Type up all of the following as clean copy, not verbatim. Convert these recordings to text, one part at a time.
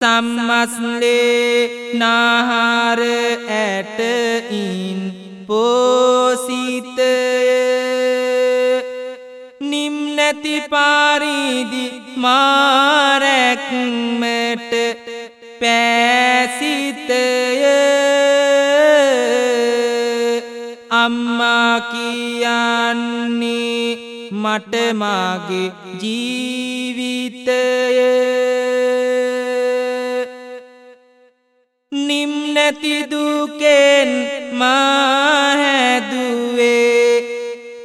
සම්මස්ලේ නාහාර ඇටයින් පෝසිතය නිම්නැති පාරිදි මාරැක්මට පෑසිතය අම්මා කියන්නේ මට මාගේ ජීවිතය නිම්නැති දුකෙන් මා හැදුවේ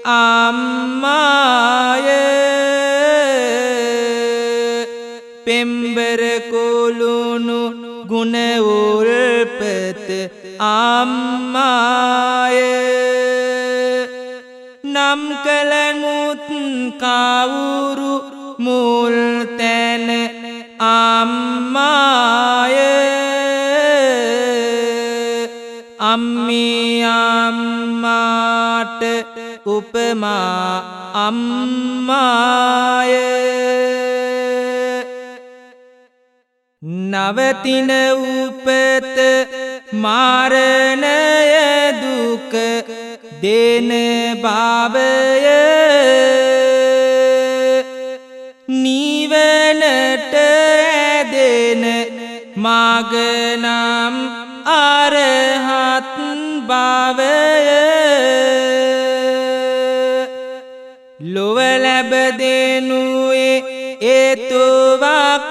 අම්මාය පෙම්බර කුළුණු ගුණ උල්පත අම්මාය නම් කළ මුත් කවුරු මුල් තැන අම්මාය අම්මේ අම්මාට උපමා අම්මාය නවතින උපත මරණය දුක දෙන භවය නිවනට ඇදෙන මගනම් අරහත් භවය ලොව ලැබ දෙනුයේ ඒතුවක්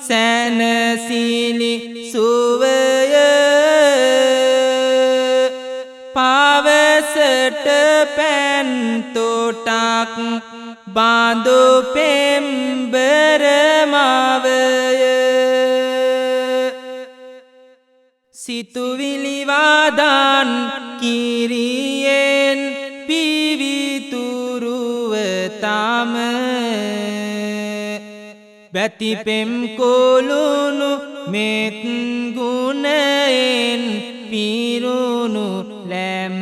සැනසිලි සුවය පවසට පැන් තොටක් බඳු පෙම්බර මවය සිතුවිලි වදන් කිරියෙන් පිවිතුරුව තම බැති පෙම් කුළුණු මෙත් ගුණයෙන් පිරුණු ලැම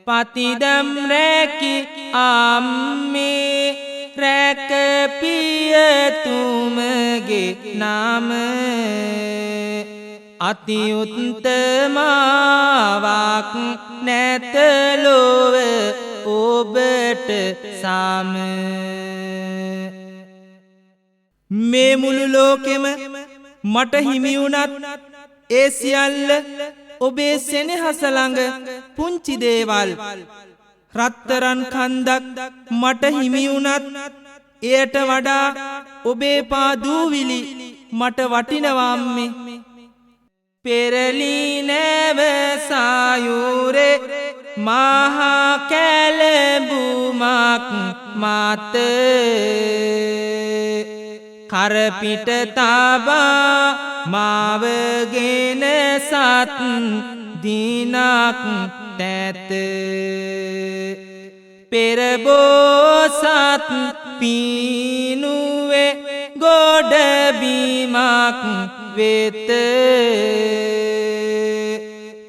පතිදම් රැකි අම්මේ රැක පියතුමගේ නම අති උත්තමාවක් නැත ලොව ඔබට සම මේ මුළු ලෝකෙම මට හිමි වුණත් ඒ සියල්ල ඔබේ සෙනෙහස ළඟ පුංචි දේවල් රත්තරන් කන්දක් මට හිමි වුණත් එයට වඩා ඔබේ පා දූවිලි මට වටිනවා අම්මේ පෙරලි නැව සායුරේ මහා කැලඹුමක් මත කරපිට තබා මාවගෙන සත් දිනක් තැත පෙරබෝසත් පීනුවේ ගොඩබිමක් වෙත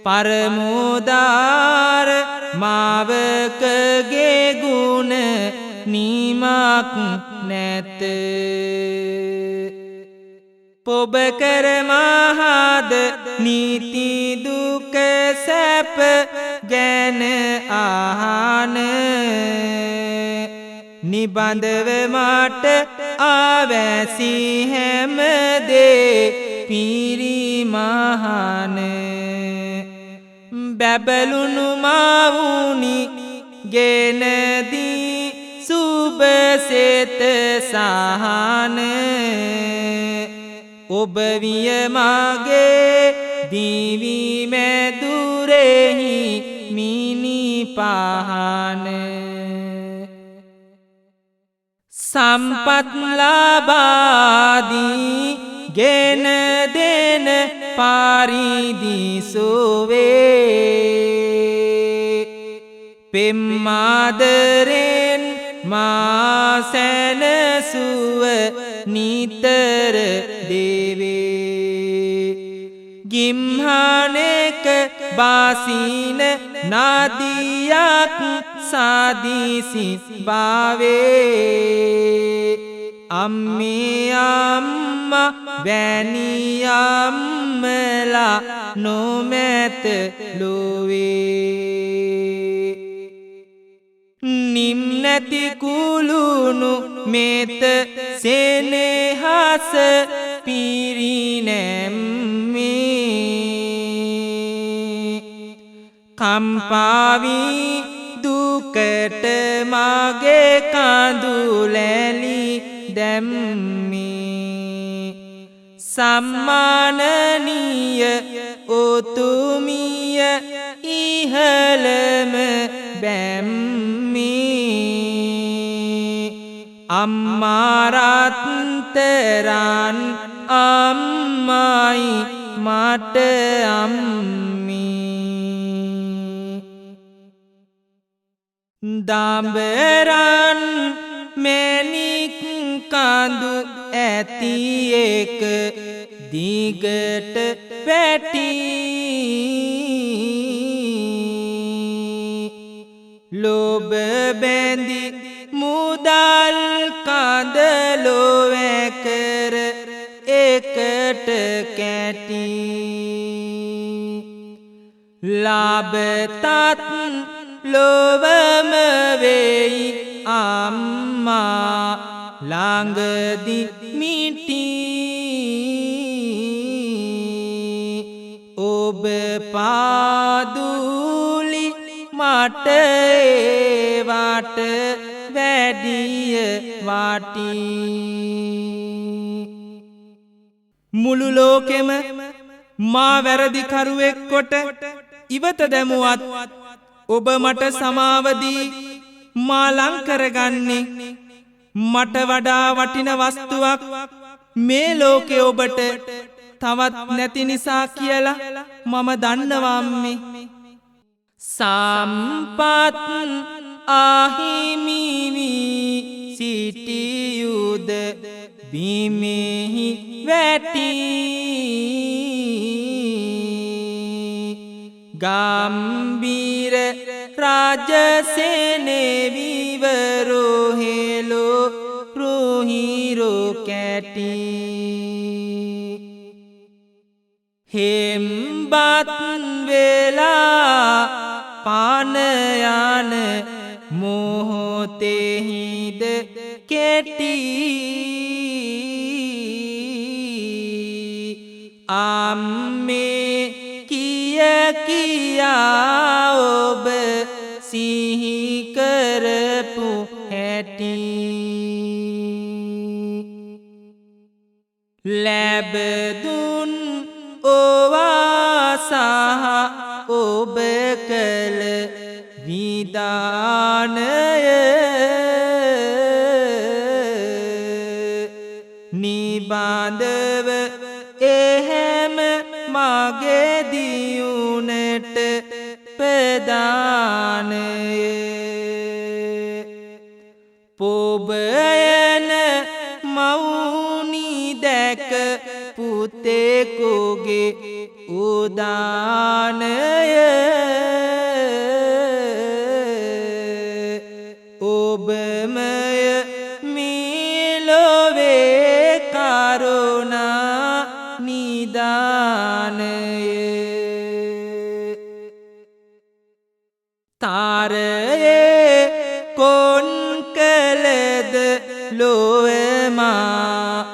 පරමෝදාර මාවකගේ ගුණ නිමක් නැත පොබ කර මහද නීති දුක සැප ගැන අහන නිබඳව මට අවැසි හැමදේ පිරිමහන බැබළුණු මවුනි ගෙනදී සුබසෙත සහන ඔබ විය මගේ දිවි මැදුරෙහි මිනි පහන සම්පත් ලබාදී ගෙන දෙන පරිදි සුවේ පෙම්මාදරෙන් මා සැනසුව නිතර දේවේ ගිම්හානෙක බාසින නදියක් සදිසි භාවේ අම්මේ අම්මා වැනි අම්මලා නොමැත ලොවේ නිම්නැති කුළුණු මෙත සෙනෙහස පිරිනැම්මේ කම්පාවී දුකට මගේ කඳුලැලි දැම්මේ සම්මානනීය උතුමිය ඉහළම බැම්මේ අම්මා රත්තරන් අම්මයි මට අම්මේ දඹරන් මැණික් කඳු ඇති එක දිගට වැටි ලොබ බැඳි මුදල් කඳලොවැකර එකට කැටි ලාභතත් ලොවම වෙයි අම්මා ළඟදි මිටි ඔබ පාදුලි මට ඒවට වැඩිය වටි මුළු ලෝකෙම මා වැරදිකරුවෙක් කොට ඉවත දැමුවත් ඔබ මට සමාවදී මා ලං කරගන්නේ මට වඩා වටින වස්තුවක් මේ ලෝකේ ඔබට තවත් නැති නිසා කියලා මම දන්නවා අම්මේ සම්පත් අහිමි වී සිටියුද බිමෙහි වැටි ගම්බීර රාජසේනෙවිවරෝ හෙලෝ රෝහිරෝ කැටි හෙම්බත් වෙලා පාන යන මොහොතෙහිද කෙටි අම්මේ කිය කියා ඔබ සිහි කරපු හැටි ලැබදුන් ඕවා සහ ඔබ කළ විදානය නිබඳව එහෙම මගේ දියුණට ප්‍රදානය පොබයන මවුනි දැක පුතෙකුගේ උදානය ඔබමය මිලොවේ කරුණා නිදානය තාරයේ කොන් කළද ලොවමා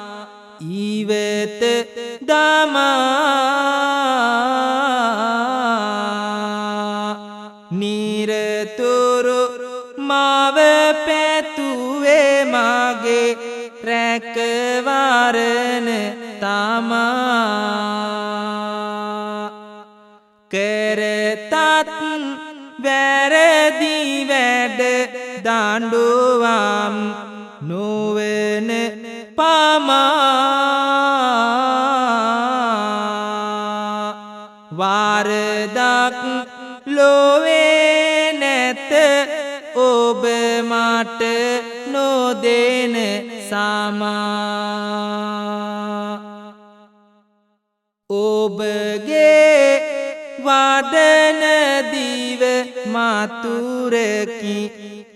ඉවත දමා නිරතුරු මාව පැතුවේ මගේ රැකවරණ තමා කරතත් වැරදි වැඩ දඬුවම් නොවන පමා වරදක් ලොවේ නැත ඔබ මට නොදෙන සමා ඔබගේ වදන දිව මතුරකි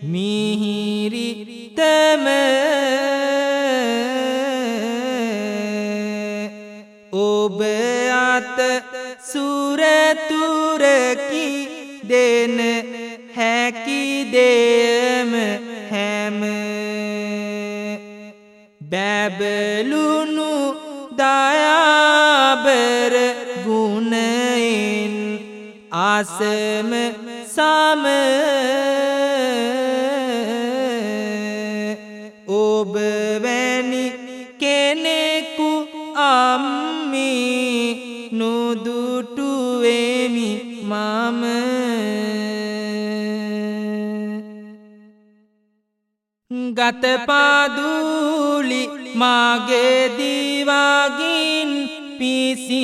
මිහිරිතම ඔබ අත සුරතුරකි දෙන හැකි දෙයම හැම බැබළුණු දයාබර ගුණයෙන් ආසම සම ඔබ වැනි කෙනෙකු අම්මේ නුදුටුවෙමි මම ගතපාදුලි මාගේ දිවගින් පිසින්නෙමි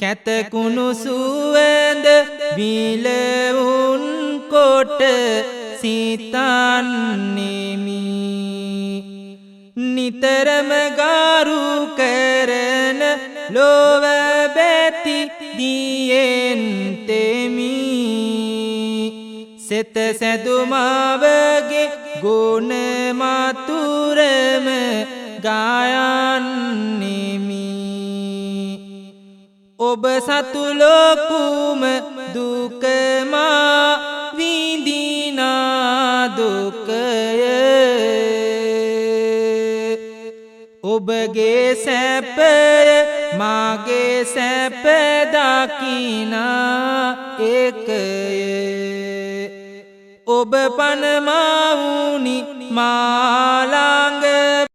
කැතකුණු සුවඳ විලවුන් කොට සිතන්නෙමි නිතරම ගරු කරන ලොව බැති දියෙන් තෙමි සෙත සැදුමවගේ ගුණ මතුරම ගයන්නෙමි ඔබ සතු ලොකුම දුකමා විඳිනා දුකය ඔබගේ සැපය මාගේ සැප දකිනා එකය ඔබ පනමවුනි මාළඟ